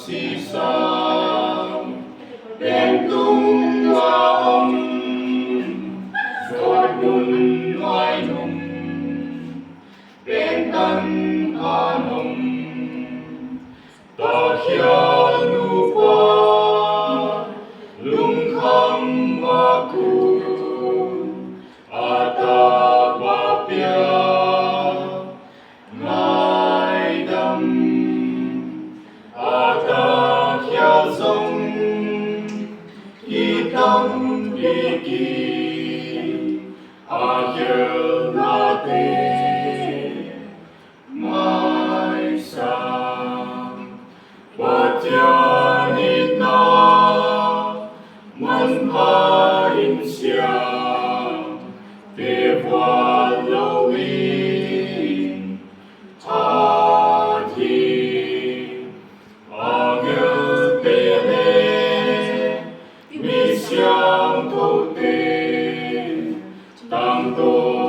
si sang bên tung hoa hồng giọt bùn ngoài nồng bên tân hoa nồng ta hiền nu qua lung khăm hoa cu ta ba pia mai đâm ta hiền rong y tâm y kỳ hiền na tê mai sang ba tia nít na man pa in xiang về qua lâu in tha thi ngơ bê lê mi xiang thâu tê tăng tô